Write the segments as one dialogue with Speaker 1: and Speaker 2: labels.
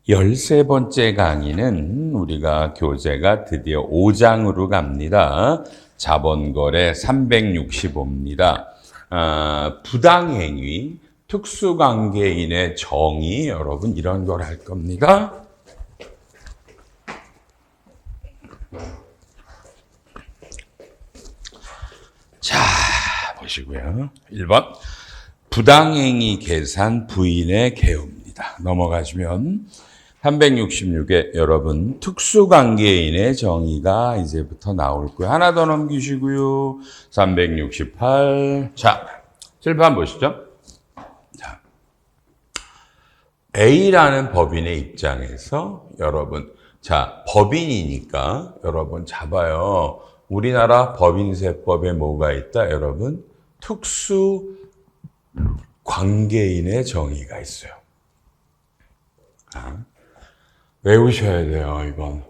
Speaker 1: 13번째 강의는 우리가 교재가 드디어 5장으로 갑니다. 자본거래 365입니다. 부당행위, 특수관계인의 정의, 여러분 이런 걸 할 겁니다. 자, 보시고요. 1번 부당행위 계산 부인의 개요입니다. 넘어가시면 366에 여러분 특수관계인의 정의가 이제부터 나올 거예요. 하나 더 넘기시고요. 368. 자, 칠판 보시죠. 자, A라는 법인의 입장에서 여러분, 자, 법인이니까 여러분 잡아요. 우리나라 법인세법에 뭐가 있다? 여러분, 특수관계인의 정의가 있어요. 외우셔야 돼요, 이건.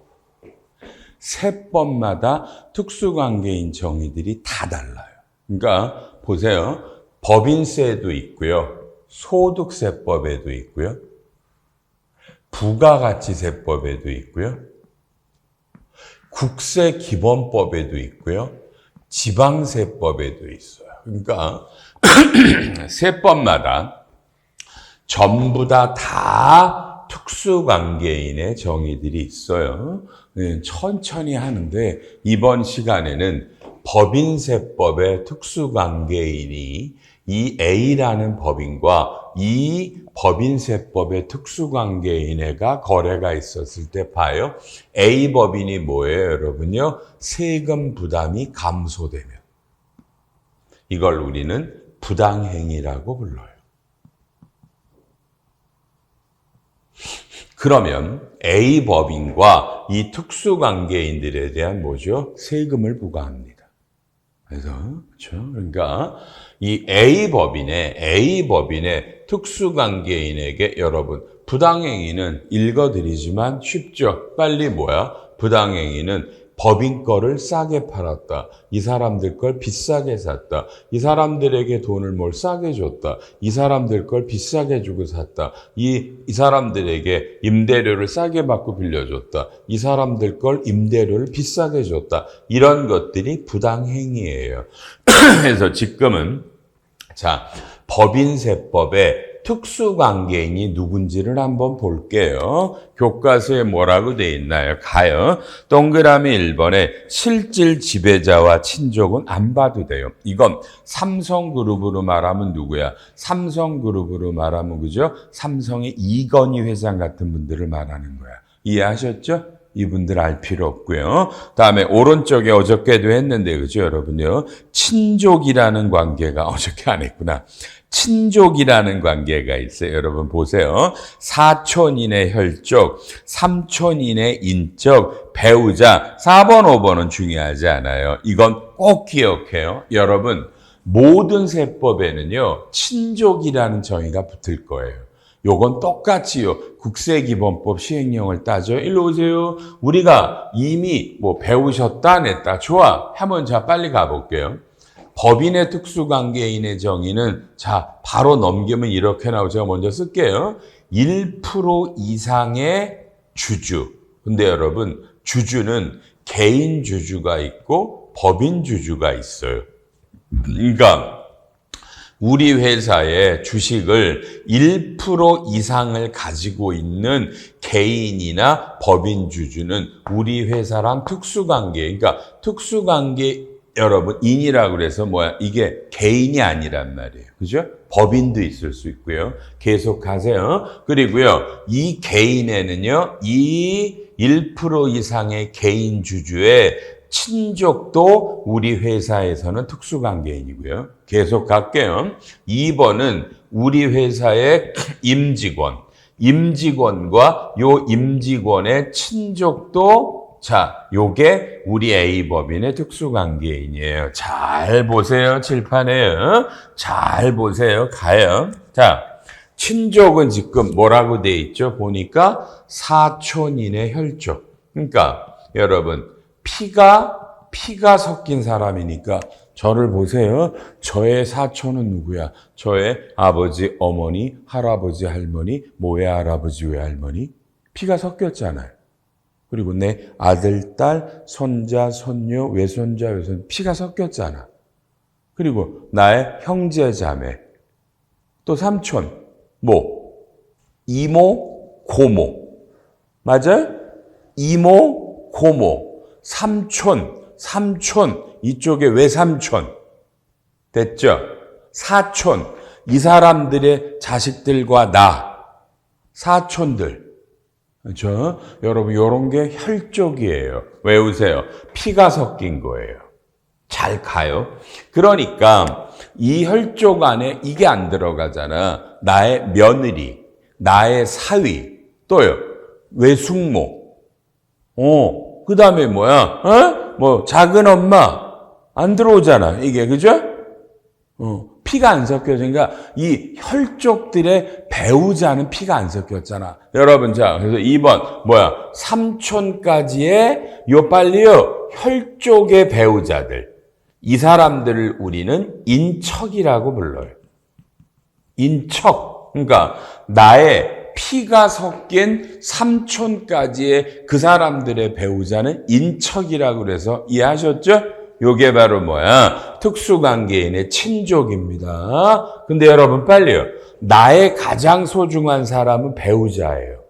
Speaker 1: 세법마다 특수관계인 정의들이 다 달라요. 그러니까 보세요. 법인세도 있고요. 소득세법에도 있고요. 부가가치세법에도 있고요. 국세기본법에도 있고요. 지방세법에도 있어요. 그러니까 세법마다 전부 다 특수관계인의 정의들이 있어요. 천천히 하는데 이번 시간에는 법인세법의 특수관계인이 이 A라는 법인과 이 법인세법의 특수관계인애가 거래가 있었을 때 봐요. A 법인이 뭐예요, 여러분요? 세금 부담이 감소되면. 이걸 우리는 부당행위라고 불러요. 그러면 A 법인과 이 특수관계인들에 대한 뭐죠? 세금을 부과합니다. 그래서 그렇죠? 그러니까 이 A 법인의 특수관계인에게 여러분 부당행위는 읽어드리지만 쉽죠? 빨리 뭐야? 부당행위는 법인 거를 싸게 팔았다. 이 사람들 걸 비싸게 샀다. 이 사람들에게 돈을 뭘 싸게 줬다. 이 사람들 걸 비싸게 주고 샀다. 이 사람들에게 임대료를 싸게 받고 빌려줬다. 이 사람들 걸 임대료를 비싸게 줬다. 이런 것들이 부당행위예요. 그래서 지금은 자, 법인세법의 특수관계인이 누군지를 한번 볼게요. 교과서에 뭐라고 돼 있나요? 가요. 동그라미 1번에 실질 지배자와 친족은 안 봐도 돼요. 이건 삼성그룹으로 말하면 누구야? 삼성그룹으로 말하면 그죠? 삼성의 이건희 회장 같은 분들을 말하는 거야. 이해하셨죠? 이분들 알 필요 없고요. 다음에 오른쪽에 어저께도 했는데 그죠 여러분요. 친족이라는 관계가 어저께 안 했구나. 친족이라는 관계가 있어요. 여러분 보세요. 사촌인의 혈족, 삼촌인의 인적, 배우자. 4번, 5번은 중요하지 않아요. 이건 꼭 기억해요. 여러분 모든 세법에는요. 친족이라는 정의가 붙을 거예요. 요건 똑같이요. 국세기본법 시행령을 따져. 일로 오세요. 우리가 이미 뭐 배우셨다 안 했다. 좋아. 한번 자 빨리 가볼게요. 법인의 특수관계인의 정의는 자 바로 넘기면 이렇게 나오죠. 제가 먼저 쓸게요. 1% 이상의 주주. 근데 여러분 주주는 개인 주주가 있고 법인 주주가 있어요. 그러니까 우리 회사의 주식을 1% 이상을 가지고 있는 개인이나 법인 주주는 우리 회사랑 특수관계, 그러니까 특수관계 여러분 인이라고 그래서 뭐야? 이게 개인이 아니란 말이에요. 그죠? 법인도 있을 수 있고요. 계속 가세요. 그리고요. 이 개인에는요. 이 1% 이상의 개인 주주의 친족도 우리 회사에서는 특수관계인이고요. 계속 갈게요. 2번은 우리 회사의 임직원과 요 임직원의 친족도 자, 요게 우리 A법인의 특수관계인이에요. 잘 보세요. 칠판에요. 잘 보세요. 가요. 자, 친족은 지금 뭐라고 돼 있죠? 보니까 사촌인의 혈족. 그러니까 여러분 피가 섞인 사람이니까 저를 보세요. 저의 사촌은 누구야? 저의 아버지, 어머니, 할아버지, 할머니, 뭐의 할아버지, 왜 할머니? 피가 섞였잖아요. 그리고 내 아들, 딸, 손자, 손녀, 외손자, 외손 피가 섞였잖아. 그리고 나의 형제, 자매, 또 삼촌, 이모, 고모. 맞아요? 이모, 고모, 삼촌, 이쪽에 외삼촌. 됐죠? 사촌, 이 사람들의 자식들과 나, 사촌들. 그렇죠? 여러분, 이런 게 혈족이에요. 외우세요. 피가 섞인 거예요. 잘 가요. 그러니까 이 혈족 안에 이게 안 들어가잖아. 나의 며느리, 나의 사위, 또요, 외숙모. 그 다음에 뭐야? 작은 엄마. 안 들어오잖아. 이게, 그죠? 피가 안 섞여지니까 이 혈족들의 배우자는 피가 안 섞였잖아. 여러분, 자, 그래서 2번, 삼촌까지의 빨리요, 혈족의 배우자들. 이 사람들을 우리는 인척이라고 불러요. 인척. 그러니까 나의 피가 섞인 삼촌까지의 그 사람들의 배우자는 인척이라고 그래서 이해하셨죠? 요게 바로 특수관계인의 친족입니다. 근데 여러분 빨리요. 나의 가장 소중한 사람은 배우자예요.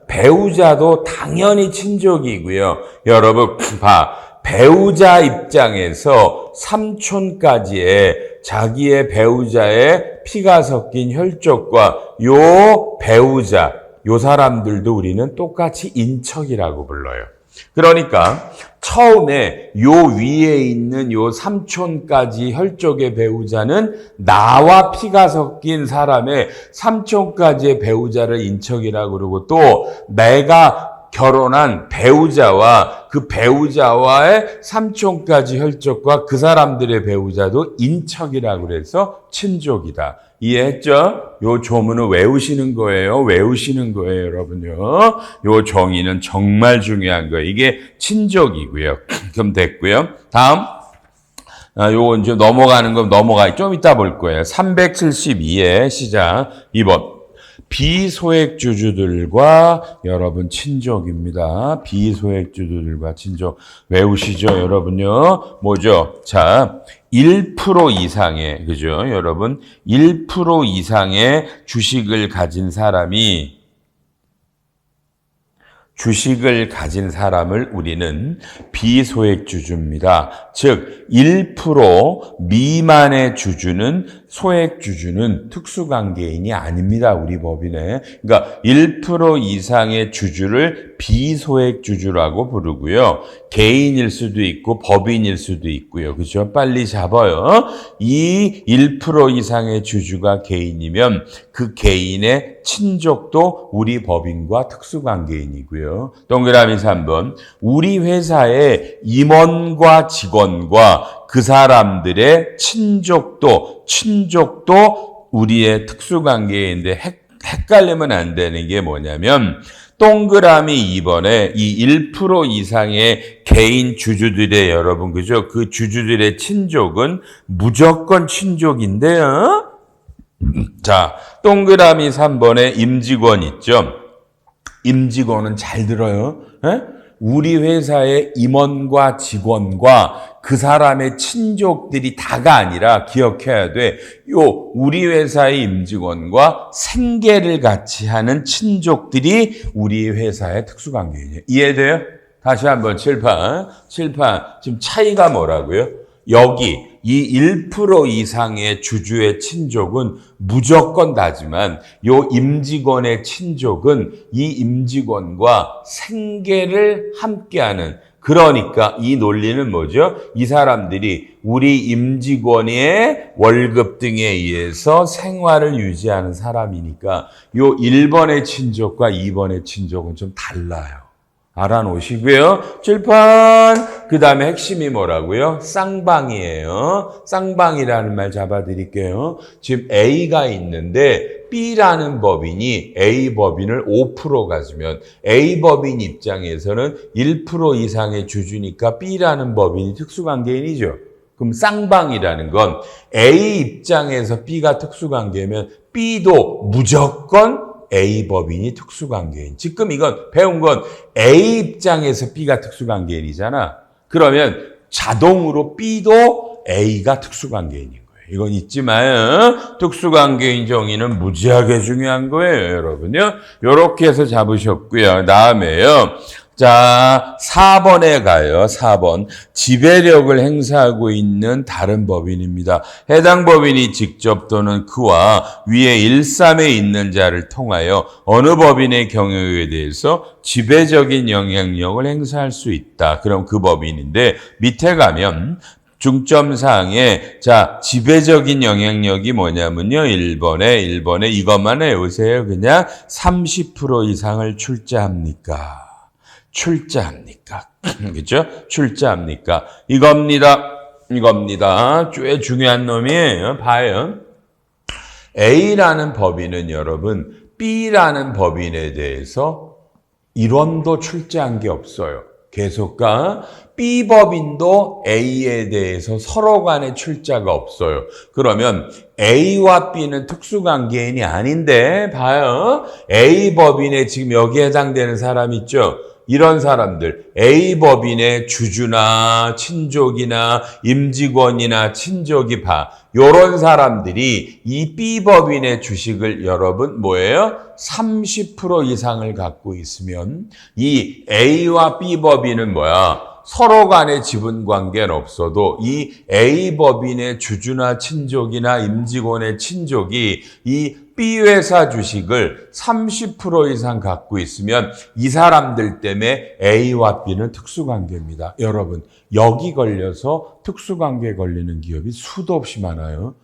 Speaker 1: 배우자도 당연히 친족이고요. 여러분 배우자 입장에서 삼촌까지의 자기의 배우자의 피가 섞인 혈족과 요 배우자, 요 사람들도 우리는 똑같이 인척이라고 불러요. 그러니까 처음에 요 위에 있는 요 삼촌까지 혈족의 배우자는 나와 피가 섞인 사람의 삼촌까지의 배우자를 인척이라고 그러고, 또 내가 결혼한 배우자와 그 배우자와의 삼촌까지 혈족과 그 사람들의 배우자도 인척이라고 그래서 친족이다. 이해했죠? 요 조문을 외우시는 거예요. 여러분요. 요 정의는 정말 중요한 거예요. 이게 친족이고요. 그럼 됐고요. 다음. 요거 이제 좀 이따 볼 거예요. 372에 시작. 2번. 비소액주주들과 여러분 친족입니다. 비소액주주들과 친족 외우시죠, 여러분요. 뭐죠? 자, 1% 이상의, 그죠? 여러분, 1% 이상의 주식을 가진 사람을 우리는 비소액주주입니다. 즉 1% 미만의 주주는 소액주주는 특수관계인이 아닙니다. 우리 법인에. 그러니까 1% 이상의 주주를 비소액주주라고 부르고요. 개인일 수도 있고 법인일 수도 있고요. 그렇죠? 빨리 잡아요. 이 1% 이상의 주주가 개인이면 그 개인의 친족도 우리 법인과 특수관계인이고요. 동그라미 3번. 우리 회사의 임원과 직원과 그 사람들의 친족도 우리의 특수관계인데 헷갈리면 안 되는 게 뭐냐면, 동그라미 2번에 이 1% 이상의 개인 주주들의 여러분, 그죠? 그 주주들의 친족은 무조건 친족인데요. 자, 동그라미 3번에 임직원 있죠? 임직원은 잘 들어요. 우리 회사의 임원과 직원과 그 사람의 친족들이 다가 아니라 기억해야 돼. 우리 회사의 임직원과 생계를 같이 하는 친족들이 우리 회사의 특수관계인이에요. 이해돼요? 다시 한번 칠판. 지금 차이가 뭐라고요? 여기 이 1% 이상의 주주의 친족은 무조건 다지만 요 임직원의 친족은 이 임직원과 생계를 함께하는, 그러니까 이 논리는 뭐죠? 이 사람들이 우리 임직원의 월급 등에 의해서 생활을 유지하는 사람이니까 요 1번의 친족과 2번의 친족은 좀 달라요. 알아놓으시고요. 칠판. 그 다음에 핵심이 뭐라고요? 쌍방이에요. 쌍방이라는 말 잡아드릴게요. 지금 A가 있는데 B라는 법인이 A 법인을 5% 가지면 A 법인 입장에서는 1% 이상의 주주니까 B라는 법인이 특수관계인이죠. 그럼 쌍방이라는 건 A 입장에서 B가 특수관계면 B도 무조건 A 법인이 특수관계인. 지금 이건 배운 건 A 입장에서 B가 특수관계인이잖아. 그러면 자동으로 B도 A가 특수관계인인 거예요. 이건 잊지 마요. 특수관계인 정의는 무지하게 중요한 거예요, 여러분요. 요렇게 해서 잡으셨고요. 다음에요. 자, 4번에 가요. 4번. 지배력을 행사하고 있는 다른 법인입니다. 해당 법인이 직접 또는 그와 위에 1,3에 있는 자를 통하여 어느 법인의 경영에 대해서 지배적인 영향력을 행사할 수 있다. 그럼 그 법인인데 밑에 가면 중점사항에 자 지배적인 영향력이 뭐냐면요. 1번에 이것만 외우세요. 그냥 30% 이상을 출자합니까? 그죠? 출자합니까? 이겁니다. 꽤 중요한 놈이에요. 봐요. A라는 법인은 여러분 B라는 법인에 대해서 1원도 출자한 게 없어요. 계속가 B법인도 A에 대해서 서로 간에 출자가 없어요. 그러면 A와 B는 특수관계인이 아닌데 봐요. A법인에 지금 여기에 해당되는 사람 있죠? 이런 사람들 A법인의 주주나 친족이나 임직원이나 친족이 요런 사람들이 이 B법인의 주식을 여러분 뭐예요? 30% 이상을 갖고 있으면 이 A와 B법인은 뭐야? 서로 간의 지분 관계는 없어도 이 A법인의 주주나 친족이나 임직원의 친족이 이 B회사 주식을 30% 이상 갖고 있으면 이 사람들 때문에 A와 B는 특수관계입니다. 여러분, 여기 걸려서 특수관계에 걸리는 기업이 수도 없이 많아요.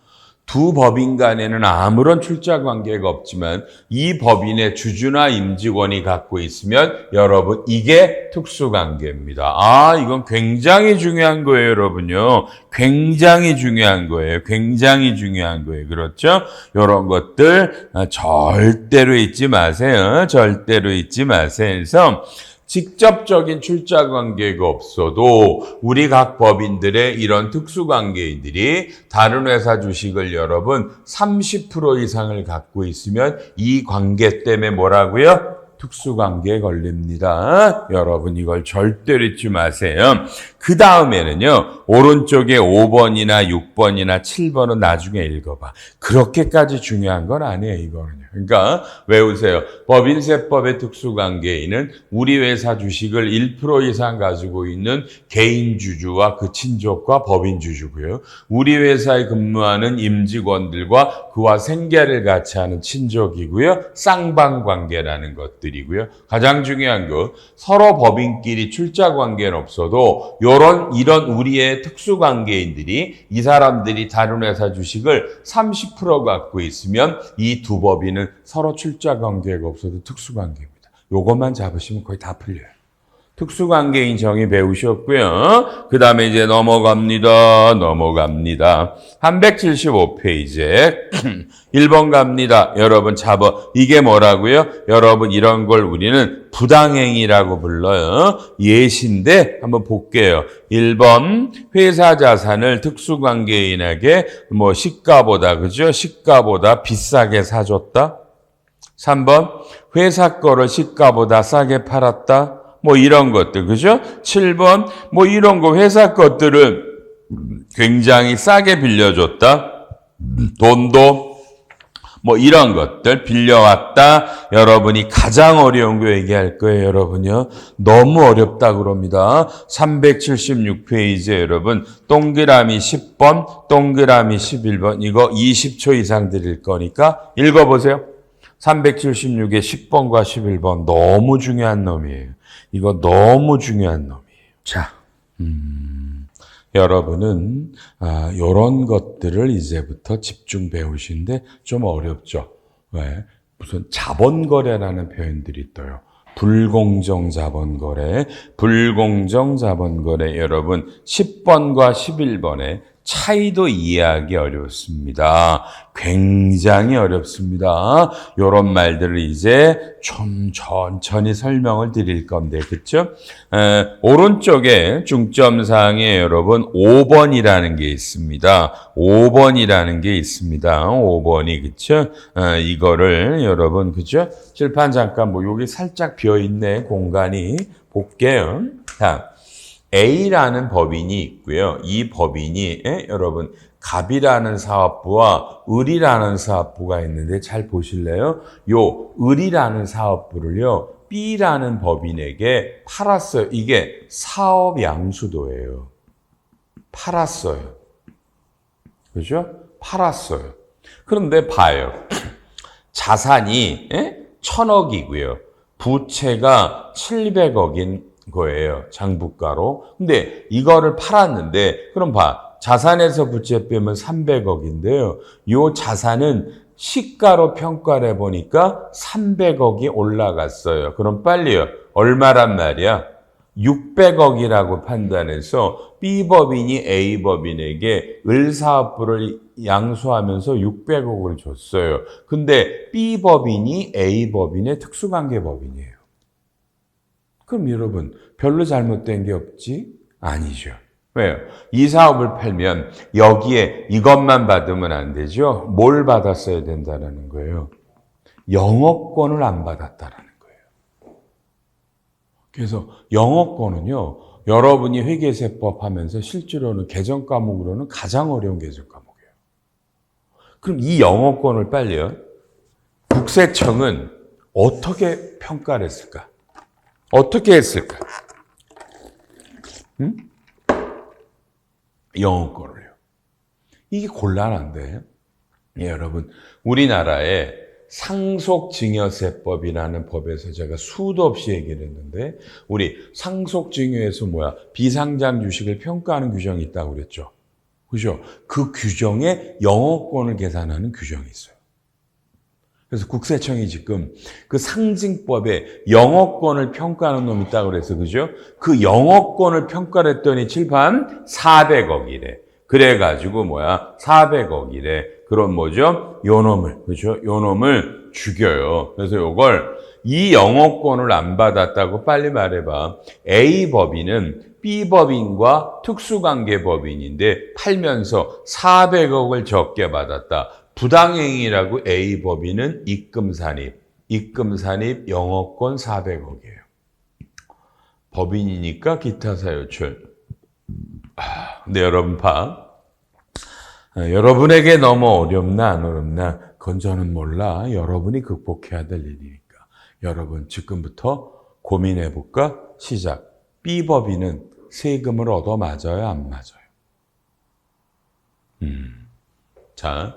Speaker 1: 두 법인 간에는 아무런 출자 관계가 없지만 이 법인의 주주나 임직원이 갖고 있으면 여러분 이게 특수관계입니다. 이건 굉장히 중요한 거예요, 여러분요. 굉장히 중요한 거예요. 그렇죠? 이런 것들 절대로 잊지 마세요. 그래서 직접적인 출자 관계가 없어도 우리 각 법인들의 이런 특수관계인들이 다른 회사 주식을 여러분 30% 이상을 갖고 있으면 이 관계 때문에 뭐라고요? 특수관계에 걸립니다. 여러분 이걸 절대로 잊지 마세요. 그 다음에는요. 오른쪽에 5번이나 6번이나 7번은 나중에 읽어봐. 그렇게까지 중요한 건 아니에요. 이거는요. 그러니까 외우세요. 법인세법의 특수관계인은 우리 회사 주식을 1% 이상 가지고 있는 개인 주주와 그 친족과 법인 주주고요. 우리 회사에 근무하는 임직원들과 그와 생계를 같이 하는 친족이고요. 쌍방관계라는 것들이고요. 가장 중요한 거 서로 법인끼리 출자 관계는 없어도 이런 우리의 특수관계인들이 이 사람들이 다른 회사 주식을 30% 갖고 있으면 이 두 법인은 서로 출자 관계가 없어도 특수관계입니다. 요것만 잡으시면 거의 다 풀려요. 특수관계인 정의 배우셨고요. 그 다음에 이제 넘어갑니다. 375페이지에 1번 갑니다. 여러분 이게 뭐라고요? 여러분 이런 걸 우리는 부당행위라고 불러요. 예시인데 한번 볼게요. 1번 회사 자산을 특수관계인에게 시가보다 그죠? 시가보다 비싸게 사줬다. 3번 회사 거를 시가보다 싸게 팔았다. 이런 것들, 그죠? 7번, 이런 거, 회사 것들을 굉장히 싸게 빌려줬다. 돈도, 이런 것들 빌려왔다. 여러분이 가장 어려운 거 얘기할 거예요, 여러분요. 너무 어렵다 그럽니다. 376페이지에 여러분, 동그라미 10번, 동그라미 11번, 이거 20초 이상 드릴 거니까 읽어보세요. 376의 10번과 11번, 너무 중요한 놈이에요. 이거 너무 중요한 놈이에요. 자, 여러분은 이런 것들을 이제부터 집중 배우시는데 좀 어렵죠. 왜? 무슨 자본거래라는 표현들이 떠요. 불공정 자본거래 여러분 10번과 11번에 차이도 이해하기 어렵습니다. 굉장히 어렵습니다. 이런 말들을 이제 좀 천천히 설명을 드릴 건데, 그쵸? 오른쪽에 중점사항에 여러분 5번이라는 게 있습니다. 5번이라는 게 있습니다. 5번이, 그쵸? 이거를 여러분, 그쵸? 칠판 잠깐 여기 살짝 비어있네, 공간이. 볼게요. 자. A라는 법인이 있고요. 이 법인이 여러분 갑이라는 사업부와 을이라는 사업부가 있는데 잘 보실래요? 요 을이라는 사업부를요. B라는 법인에게 팔았어요. 이게 사업 양수도예요. 팔았어요. 그죠? 팔았어요. 그런데 봐요. 자산이 1,000억이고요. 부채가 700억인 거예요. 장부가로. 근데 이거를 팔았는데 그럼 자산에서 부채 빼면 300억인데요. 이 자산은 시가로 평가를 해보니까 300억이 올라갔어요. 그럼 빨리요. 얼마란 말이야? 600억이라고 판단해서 B법인이 A법인에게 을사업부를 양수하면서 600억을 줬어요. 근데 B법인이 A법인의 특수관계법인이에요. 그럼 여러분 별로 잘못된 게 없지? 아니죠. 왜요? 이 사업을 팔면 여기에 이것만 받으면 안 되죠. 뭘 받았어야 된다는 거예요? 영업권을 안 받았다라는 거예요. 그래서 영업권은요. 여러분이 회계세법 하면서 실제로는 개정 과목으로는 가장 어려운 개정 과목이에요. 그럼 이 영업권을 빨리요. 국세청은 어떻게 평가를 했을까? 어떻게 했을까? 응? 영어권을요. 이게 곤란한데, 여러분, 우리나라의 상속증여세법이라는 법에서 제가 수도 없이 얘기를 했는데, 우리 상속증여에서 비상장 주식을 평가하는 규정이 있다고 그랬죠. 그죠? 그 규정에 영어권을 계산하는 규정이 있어요. 그래서 국세청이 지금 그 상징법에 영어권을 평가하는 놈이 있다고 그래서, 그죠? 그 영어권을 평가를 했더니 칠판 400억이래. 그래가지고 400억이래. 그럼 뭐죠? 요 놈을, 그죠? 요 놈을 죽여요. 그래서 요걸 이 영어권을 안 받았다고 빨리 말해봐. A법인은 B법인과 특수관계법인인데 팔면서 400억을 적게 받았다. 부당행위라고 A법인은 입금산입 영업권 400억이에요. 법인이니까 기타 사유출. 근데 여러분 여러분에게 너무 어렵나 안 어렵나 그건 저는 몰라. 여러분이 극복해야 될 일이니까. 여러분 지금부터 고민해볼까? 시작. B법인은 세금을 얻어 맞아요? 안 맞아요? 자.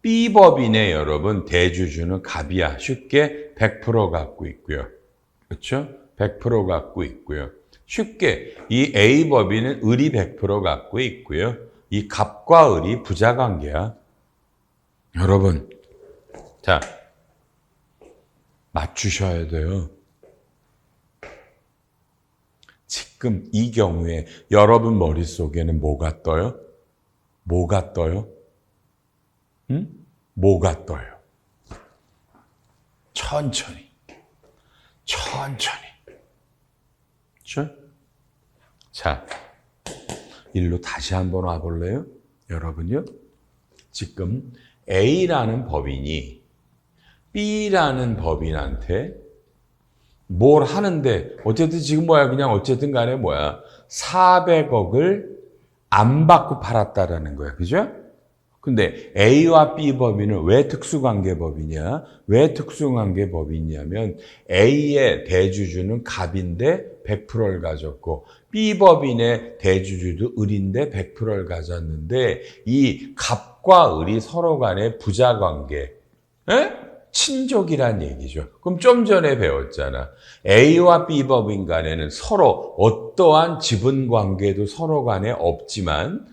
Speaker 1: B법인의 여러분 대주주는 갑이야. 쉽게 100% 갖고 있고요. 그렇죠? 100% 갖고 있고요. 쉽게 이 A법인은 을이 100% 갖고 있고요. 이 갑과 을이 부자관계야. 여러분, 자, 맞추셔야 돼요. 지금 이 경우에 여러분 머릿속에는 뭐가 떠요? 뭐가 떠요? 뭐가 떠요? 천천히. 그렇죠? 자, 일로 다시 한번 와볼래요? 여러분요? 지금 A라는 법인이 B라는 법인한테 뭘 하는데 어쨌든 지금 그냥 어쨌든 간에 400억을 안 받고 팔았다라는 거야. 그죠? 근데 A와 B 법인은 왜 특수관계법이냐? 왜 특수관계법이냐면 A의 대주주는 갑인데 100%를 가졌고 B 법인의 대주주도 을인데 100%를 가졌는데 이 갑과 을이 서로 간의 부자관계, 친족이란 얘기죠. 그럼 좀 전에 배웠잖아. A와 B 법인 간에는 서로 어떠한 지분관계도 서로 간에 없지만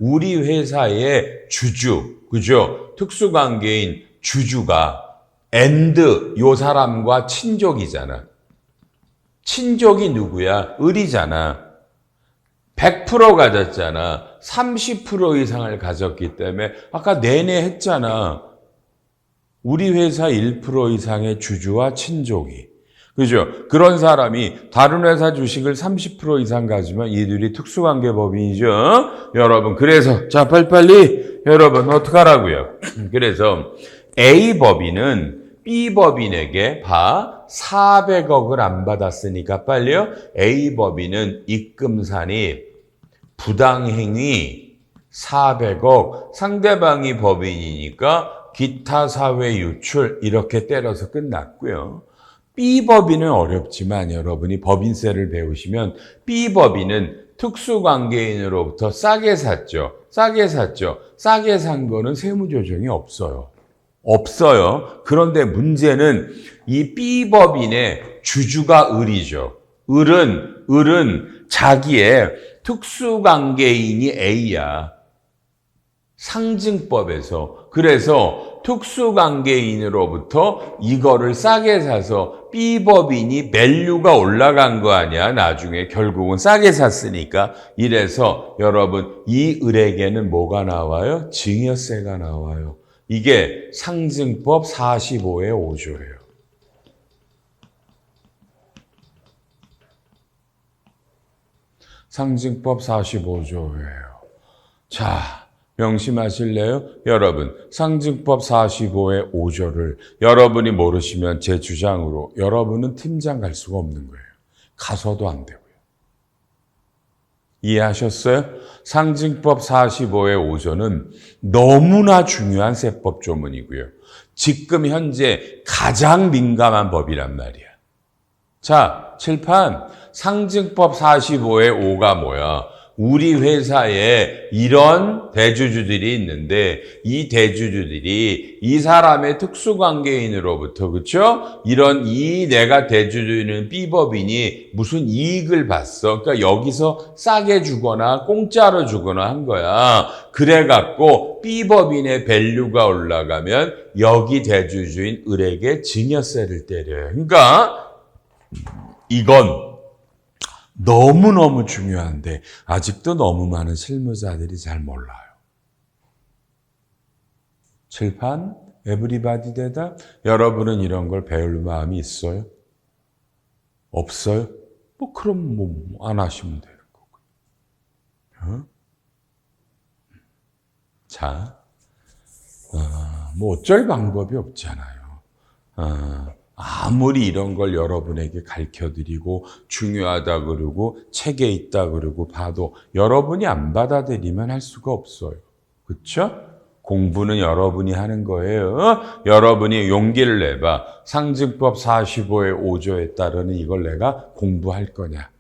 Speaker 1: 우리 회사의 주주, 그죠? 특수관계인 주주가 요 사람과 친족이잖아. 친족이 누구야? 을이잖아. 100% 가졌잖아. 30% 이상을 가졌기 때문에 아까 내내 했잖아. 우리 회사 1% 이상의 주주와 친족이. 그죠? 그런 사람이 다른 회사 주식을 30% 이상 가지면 이들이 특수관계법인이죠. 여러분, 그래서 자 빨리빨리 여러분 어떡하라고요? 그래서 A법인은 B법인에게 400억을 안 받았으니까 빨리요. A법인은 입금산이 부당행위 400억, 상대방이 법인이니까 기타 사회 유출 이렇게 때려서 끝났고요. B법인은 어렵지만 여러분이 법인세를 배우시면 B법인은 특수관계인으로부터 싸게 샀죠. 싸게 산 거는 세무조정이 없어요. 그런데 문제는 이 B법인의 주주가 을이죠. 을은 자기의 특수관계인이 A야. 상증법에서. 그래서 특수관계인으로부터 이거를 싸게 사서 B법인이 밸류가 올라간 거 아니야. 나중에 결국은 싸게 샀으니까. 이래서 여러분 이 을에게는 뭐가 나와요? 증여세가 나와요. 이게 상증법 45의 5조예요. 상증법 45조예요. 자, 명심하실래요? 여러분, 상증법 45의 5조를 여러분이 모르시면 제 주장으로 여러분은 팀장 갈 수가 없는 거예요. 가서도 안 되고요. 이해하셨어요? 상증법 45의 5조는 너무나 중요한 세법 조문이고요. 지금 현재 가장 민감한 법이란 말이야. 자, 칠판 상증법 45의 5가 뭐야? 우리 회사에 이런 대주주들이 있는데 이 대주주들이 이 사람의 특수관계인으로부터 그렇죠? 내가 대주주는 B법인이 무슨 이익을 봤어. 그러니까 여기서 싸게 주거나 공짜로 주거나 한 거야. 그래갖고 B법인의 밸류가 올라가면 여기 대주주인 을에게 증여세를 때려요. 그러니까 이건 너무너무 중요한데 아직도 너무 많은 실무자들이 잘 몰라요. 칠판, 에브리바디 대답. 여러분은 이런 걸 배울 마음이 있어요? 없어요? 그럼 안 하시면 되는 거고요. 자, 어쩔 방법이 없잖아요. 아무리 이런 걸 여러분에게 가르쳐드리고 중요하다 그러고 책에 있다 그러고 봐도 여러분이 안 받아들이면 할 수가 없어요. 그렇죠? 공부는 여러분이 하는 거예요. 여러분이 용기를 내봐. 상증법 45의 5조에 따르는 이걸 내가 공부할 거냐.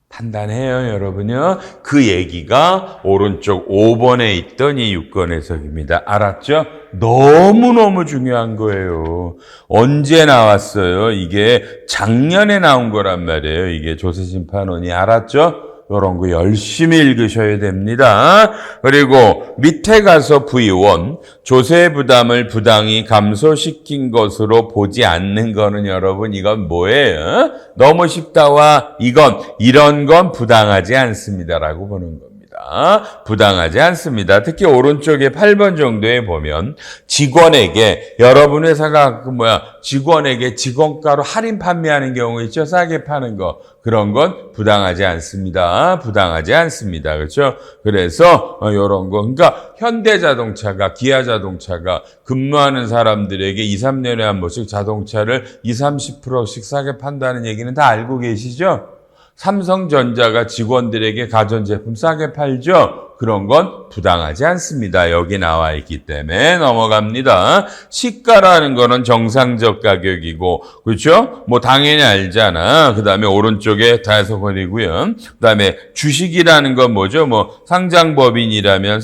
Speaker 1: 판단해요, 여러분요. 그 얘기가 오른쪽 5번에 있던 이 6권 해석입니다. 알았죠? 너무너무 중요한 거예요. 언제 나왔어요? 이게 작년에 나온 거란 말이에요. 이게 조세심판원이. 알았죠? 이런 거 열심히 읽으셔야 됩니다. 그리고 밑에 가서 V1, 조세 부담을 부당히 감소시킨 것으로 보지 않는 거는 여러분 이건 뭐예요? 너무 쉽다와 이런 건 부당하지 않습니다라고 보는 겁니다. 부당하지 않습니다. 특히 오른쪽에 8번 정도에 보면 직원에게 여러분 회사가 직원에게 직원가로 할인 판매하는 경우 있죠. 싸게 파는 거. 그런 건 부당하지 않습니다. 부당하지 않습니다. 그렇죠? 그래서 이런 거. 그러니까 현대자동차가 기아자동차가 근무하는 사람들에게 2, 3년에 한 번씩 자동차를 20, 30%씩 싸게 판다는 얘기는 다 알고 계시죠? 삼성전자가 직원들에게 가전제품 싸게 팔죠? 그런 건 부당하지 않습니다. 여기 나와 있기 때문에 넘어갑니다. 시가라는 거는 정상적 가격이고, 그렇죠? 당연히 알잖아. 그 다음에 오른쪽에 다해석원이고요. 그 다음에 주식이라는 건 뭐죠? 상장법인이라면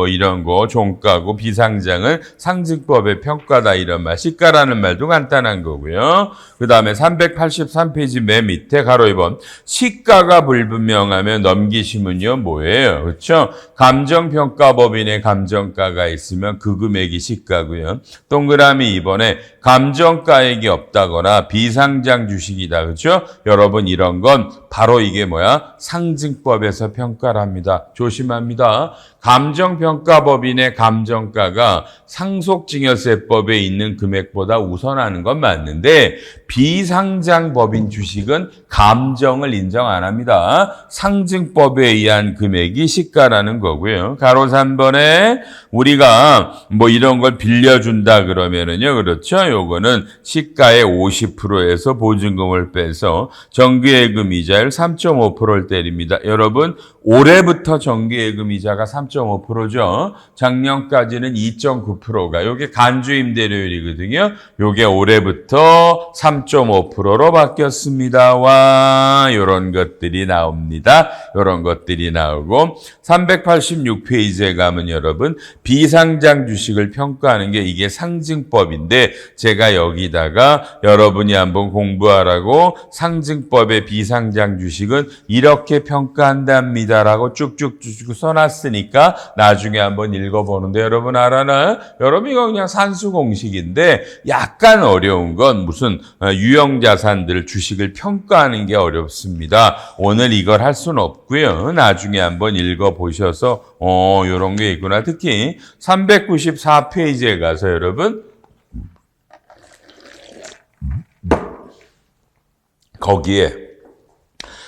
Speaker 1: 이런 거, 종가고 비상장은 상증법의 평가다 이런 말. 시가라는 말도 간단한 거고요. 그 다음에 383페이지 맨 밑에 가로 2번. 시가가 불분명하면 넘기시면요, 뭐예요? 거예요. 그렇죠? 감정평가법인에 감정가가 있으면 그 금액이 시가고요. 동그라미 2번에 감정가액이 없다거나 비상장 주식이다. 그렇죠? 여러분 이런 건 바로 이게 뭐야? 상증법에서 평가를 합니다. 조심합니다. 감정평가법인의 감정가가 상속증여세법에 있는 금액보다 우선하는 건 맞는데 비상장법인 주식은 감정을 인정 안 합니다. 상증법에 의한 금액이 시가라는 거고요. 가로 3번에 우리가 뭐 이런 걸 빌려준다 그러면은요. 그렇죠? 요거는 시가의 50%에서 보증금을 빼서 정기예금 이자율 3.5%를 때립니다. 여러분 올해부터 정기예금 이자가 3.5%죠. 작년까지는 2.9%가 요게 간주임대료율이거든요. 요게 올해부터 3.5%로 바뀌었습니다. 와, 요런 것들이 나옵니다. 요런 것들이 나오고 386페이지에 가면 여러분 비상장 주식을 평가하는 게 이게 상증법인데 제가 여기다가 여러분이 한번 공부하라고 상증법의 비상장 주식은 이렇게 평가한답니다. 라고 쭉쭉쭉 써놨으니까 나중에 한번 읽어보는데 여러분 알아나요? 여러분 이거 그냥 산수 공식인데 약간 어려운 건 무슨 유형자산들 주식을 평가하는 게 어렵습니다. 오늘 이걸 할 수는 없고요. 나중에 한번 읽어보셔서 이런 게 있구나. 특히 394페이지에 가서 여러분 거기에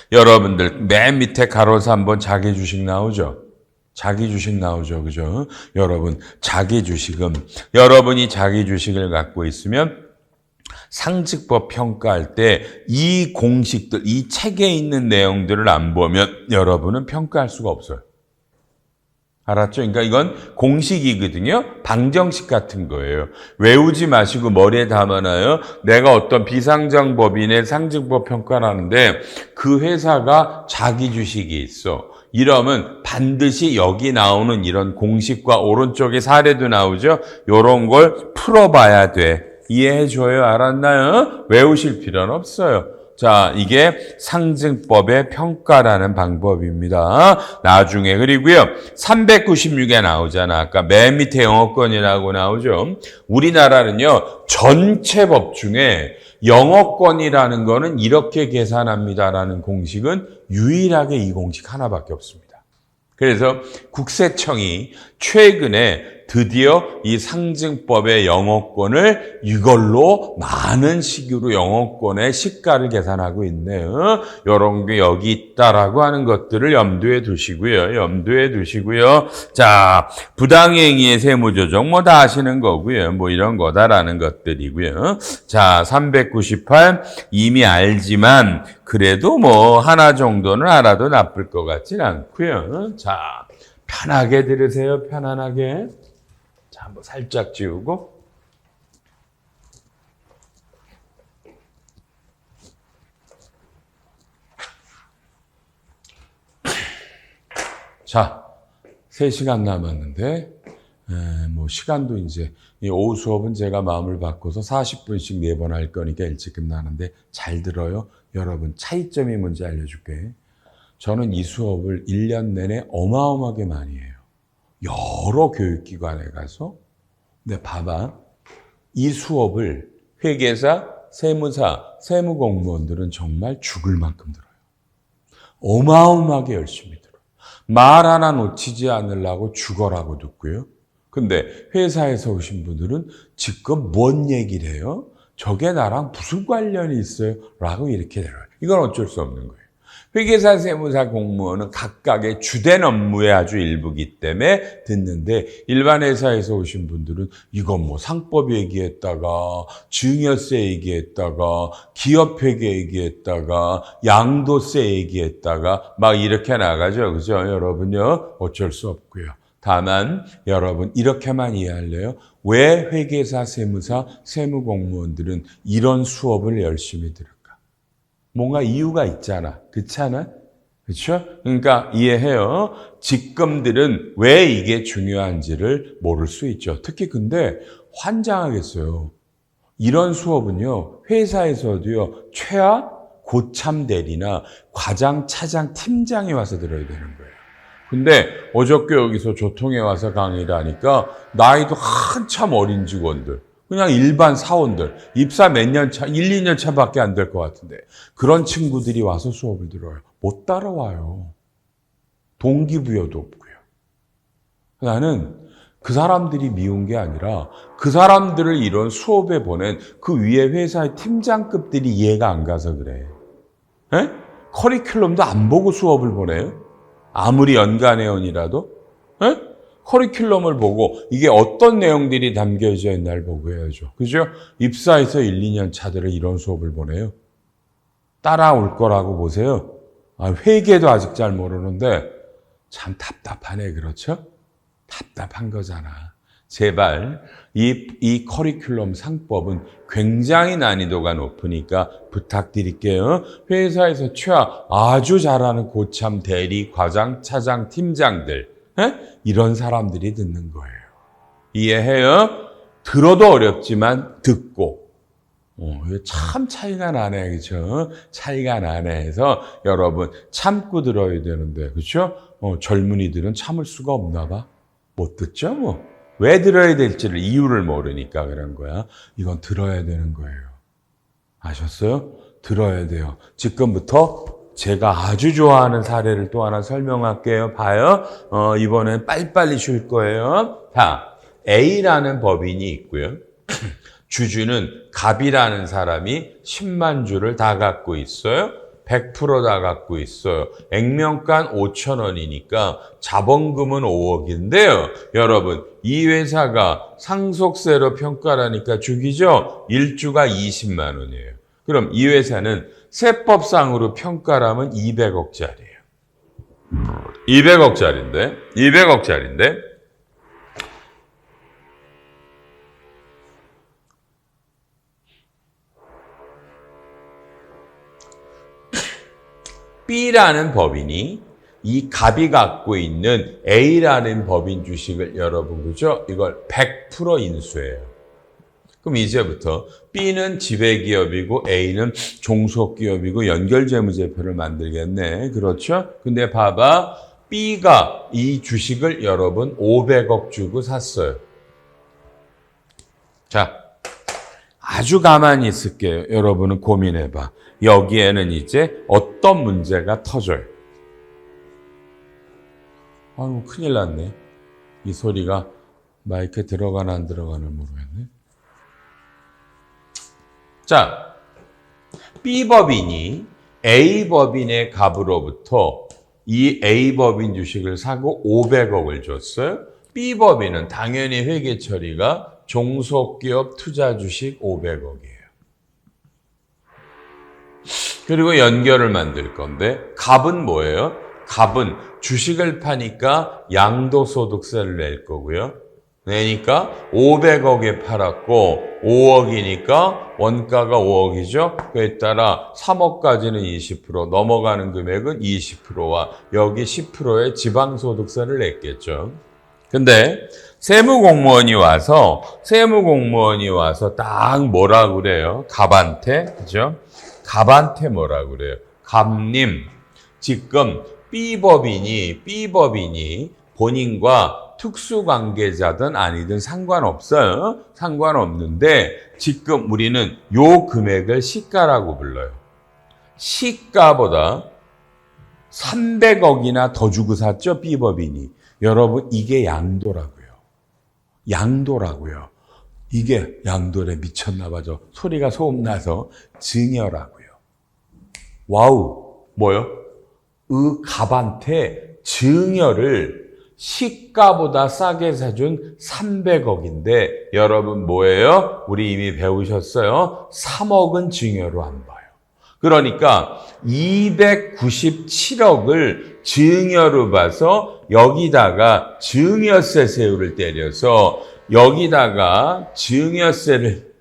Speaker 1: 여러분들 맨 밑에 가로서 한번 자기 주식 나오죠? 자기 주식 나오죠. 그죠? 여러분 자기 주식은 여러분이 자기 주식을 갖고 있으면 상증법 평가할 때 이 공식들, 이 책에 있는 내용들을 안 보면 여러분은 평가할 수가 없어요. 알았죠? 그러니까 이건 공식이거든요. 방정식 같은 거예요. 외우지 마시고 머리에 담아놔요. 내가 어떤 비상장 법인의 상증법 평가를 하는데 그 회사가 자기 주식이 있어. 이러면 반드시 여기 나오는 이런 공식과 오른쪽에 사례도 나오죠. 이런 걸 풀어봐야 돼. 이해해줘요. 알았나요? 외우실 필요는 없어요. 자, 이게 상증법의 평가라는 방법입니다. 나중에 그리고요. 396에 나오잖아. 아까 맨 밑에 영어권이라고 나오죠. 우리나라는요. 전체 법 중에 영어권이라는 거는 이렇게 계산합니다라는 공식은 유일하게 이 공식 하나밖에 없습니다. 그래서 국세청이 최근에 드디어 이 상증법의 영어권을 이걸로 많은 식으로 영어권의 시가를 계산하고 있네요. 이런 게 여기 있다라고 하는 것들을 염두에 두시고요. 염두에 두시고요. 자, 부당행위의 세무조정 뭐 다 아시는 거고요. 뭐 이런 거다라는 것들이고요. 자, 398 이미 알지만 그래도 뭐 하나 정도는 알아도 나쁠 것 같진 않고요. 자, 편하게 들으세요. 편안하게. 자, 한번 살짝 지우고. 자, 3시간 남았는데, 뭐, 시간도 이제, 이 오후 수업은 제가 마음을 바꿔서 40분씩 4번 할 거니까 일찍 끝나는데, 잘 들어요. 여러분, 차이점이 뭔지 알려줄게. 저는 이 수업을 1년 내내 어마어마하게 많이 해요. 여러 교육기관에 가서 근데 봐봐. 이 수업을 회계사, 세무사, 세무공무원들은 정말 죽을 만큼 들어요. 어마어마하게 열심히 들어요. 말 하나 놓치지 않으려고 죽어라고 듣고요. 근데 회사에서 오신 분들은 지금 뭔 얘기를 해요? 저게 나랑 무슨 관련이 있어요? 라고 이렇게 들어요. 이건 어쩔 수 없는 거예요. 회계사, 세무사, 공무원은 각각의 주된 업무의 아주 일부기 때문에 듣는데 일반 회사에서 오신 분들은 이건 뭐 상법 얘기했다가 증여세 얘기했다가 기업회계 얘기했다가 양도세 얘기했다가 막 이렇게 나가죠. 그죠? 여러분요. 어쩔 수 없고요. 다만 여러분 이렇게만 이해할래요? 왜 회계사, 세무사, 세무공무원들은 이런 수업을 열심히 들을까? 뭔가 이유가 있잖아. 그렇지 않아? 그렇죠? 그러니까 이해해요. 직금들은 왜 이게 중요한지를 모를 수 있죠. 특히 근데 환장하겠어요. 이런 수업은요. 회사에서도요. 최하 고참 대리나 과장, 차장, 팀장이 와서 들어야 되는 거예요. 근데 어저께 여기서 조통에 와서 강의를 하니까 나이도 한참 어린 직원들, 그냥 일반 사원들, 입사 몇 년 차, 1, 2년 차밖에 안 될 것 같은데 그런 친구들이 와서 수업을 들어요. 못 따라와요. 동기부여도 없고요. 나는 그 사람들이 미운 게 아니라 그 사람들을 이런 수업에 보낸 그 위에 회사의 팀장급들이 이해가 안 가서 그래. 에? 커리큘럼도 안 보고 수업을 보내요? 아무리 연간회원이라도? 에? 커리큘럼을 보고 이게 어떤 내용들이 담겨져 있나를 보고 해야죠. 그죠? 입사해서 1, 2년 차들을 이런 수업을 보내요. 따라올 거라고 보세요. 회계도 아직 잘 모르는데 참 답답하네, 그렇죠? 답답한 거잖아. 제발 이 커리큘럼 상법은 굉장히 난이도가 높으니까 부탁드릴게요. 회사에서 아주 잘하는 고참 대리, 과장, 차장, 팀장들 이런 사람들이 듣는 거예요. 이해해요? 들어도 어렵지만 듣고 참 차이가 나네, 그렇죠? 차이가 나네 해서 여러분 참고 들어야 되는데, 그렇죠? 젊은이들은 참을 수가 없나 봐. 못 듣죠, 뭐. 왜 들어야 될지를 이유를 모르니까 그런 거야. 이건 들어야 되는 거예요. 아셨어요? 들어야 돼요. 지금부터 제가 아주 좋아하는 사례를 또 하나 설명할게요. 봐요. 이번엔 빨리빨리 쉴 거예요. 자, A라는 법인이 있고요. 주주는 갑이라는 사람이 10만 주를 다 갖고 있어요. 100% 다 갖고 있어요. 액면가 5,000원이니까 자본금은 5억인데요. 여러분, 이 회사가 상속세로 평가라니까 주기죠? 1주가 20만 원이에요. 그럼 이 회사는 세법상으로 평가라면 200억짜리예요. 200억짜리인데 B라는 법인이 이 갑이 갖고 있는 A라는 법인 주식을 여러분, 그죠? 이걸 100% 인수해요. 그럼 이제부터 B는 지배기업이고 A는 종속기업이고 연결재무제표를 만들겠네. 그렇죠? 근데 봐봐. B가 이 주식을 여러분 500억 주고 샀어요. 자, 아주 가만히 있을게요. 여러분은 고민해봐. 여기에는 이제 어떤 문제가 터져요? 아유, 큰일 났네. 이 소리가 마이크에 들어가나 안 들어가나 모르겠네. 자, B법인이 A법인의 갑으로부터 이 A법인 주식을 사고 500억을 줬어요. B법인은 당연히 회계 처리가 종속기업 투자 주식 500억이에요. 그리고 연결을 만들 건데 갑은 뭐예요? 갑은 주식을 파니까 양도소득세를 낼 거고요. 내니까 500억에 팔았고 5억이니까 원가가 5억이죠. 그에 따라 3억까지는 20%, 넘어가는 금액은 20%와 여기 10%의 지방소득세를 냈겠죠. 근데 세무공무원이 와서 딱 뭐라 그래요? 갑한테, 그죠? 갑한테 뭐라 그래요? 갑님, 지금 B법인이 본인과 특수관계자든 아니든 상관없어요. 상관없는데 지금 우리는 요 금액을 시가라고 불러요. 시가보다 300억이나 더 주고 샀죠, B법인이. 여러분, 이게 양도라고요. 양도라고요. 이게 양도래. 미쳤나 봐죠. 소리가 소음 나서 증여라고요. 와우. 뭐요? 갑한테 증여를 시가보다 싸게 사준 300억인데 여러분 뭐예요? 우리 이미 배우셨어요. 3억은 증여로 안 봐요. 그러니까 297억을 증여로 봐서 여기다가 증여세 세율을 때려서 여기다가 증여세를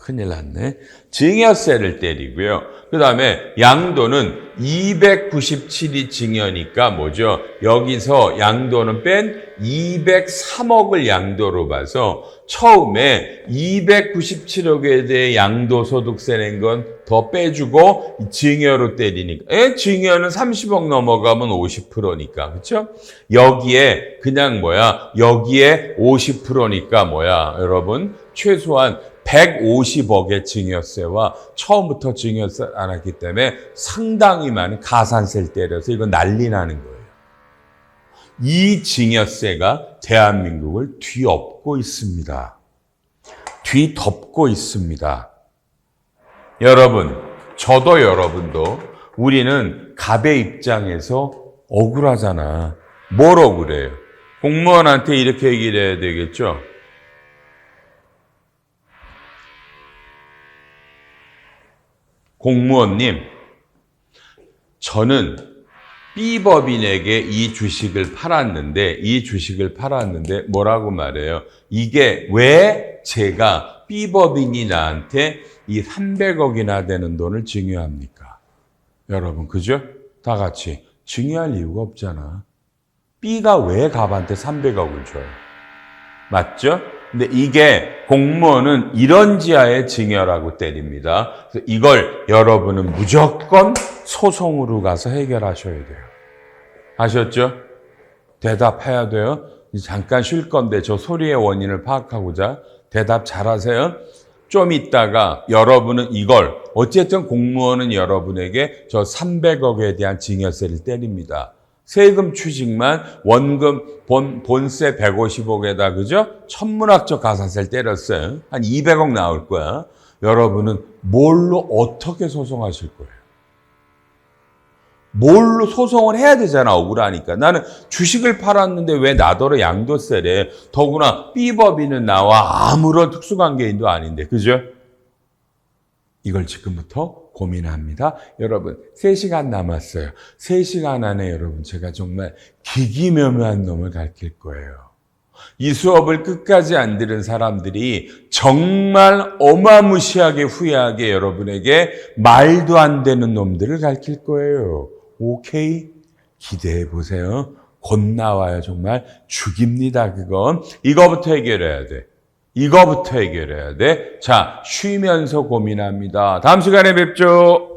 Speaker 1: 큰일 났네. 증여세를 때리고요. 그 다음에 양도는 297이 증여니까 뭐죠? 여기서 양도는 뺀 203억을 양도로 봐서 처음에 297억에 대해 양도소득세 낸 건 더 빼주고 증여로 때리니까. 증여는 30억 넘어가면 50%니까. 그렇죠? 여기에 그냥 여기에 50%니까 여러분 최소한 150억의 증여세와 처음부터 증여세 안 했기 때문에 상당히 많은 가산세를 때려서 이거 난리 나는 거예요. 이 증여세가 대한민국을 뒤엎고 있습니다. 뒤덮고 있습니다. 여러분, 저도 여러분도 우리는 갑의 입장에서 억울하잖아. 뭘 억울해요? 공무원한테 이렇게 얘기를 해야 되겠죠? 공무원님, 저는 B법인에게 이 주식을 팔았는데 뭐라고 말해요? 이게 왜 제가 B법인이 나한테 이 300억이나 되는 돈을 증여합니까? 여러분, 그죠? 다 같이 증여할 이유가 없잖아. B가 왜 갑한테 300억을 줘요? 맞죠? 근데 이게 공무원은 이런 지하의 증여라고 때립니다. 그래서 이걸 여러분은 무조건 소송으로 가서 해결하셔야 돼요. 아셨죠? 대답해야 돼요. 잠깐 쉴 건데 저 소리의 원인을 파악하고자 대답 잘하세요. 좀 있다가 여러분은 이걸 어쨌든 공무원은 여러분에게 저 300억에 대한 증여세를 때립니다. 세금 추징만 원금 본세 150억에다 그죠? 천문학적 가산세를 때렸어요. 한 200억 나올 거야. 여러분은 뭘로 어떻게 소송하실 거예요? 뭘로 소송을 해야 되잖아, 억울하니까. 나는 주식을 팔았는데 왜 나더러 양도세래? 더구나 B법인은 나와 아무런 특수관계인도 아닌데, 그죠? 이걸 지금부터 고민합니다. 여러분, 3시간 남았어요. 3시간 안에 여러분, 제가 정말 기기묘묘한 놈을 가르칠 거예요. 이 수업을 끝까지 안 들은 사람들이 정말 어마무시하게 후회하게 여러분에게 말도 안 되는 놈들을 가르칠 거예요. 오케이? 기대해 보세요. 곧 나와요. 정말 죽입니다. 그건. 이거부터 해결해야 돼. 이거부터 해결해야 돼. 자, 쉬면서 고민합니다. 다음 시간에 뵙죠.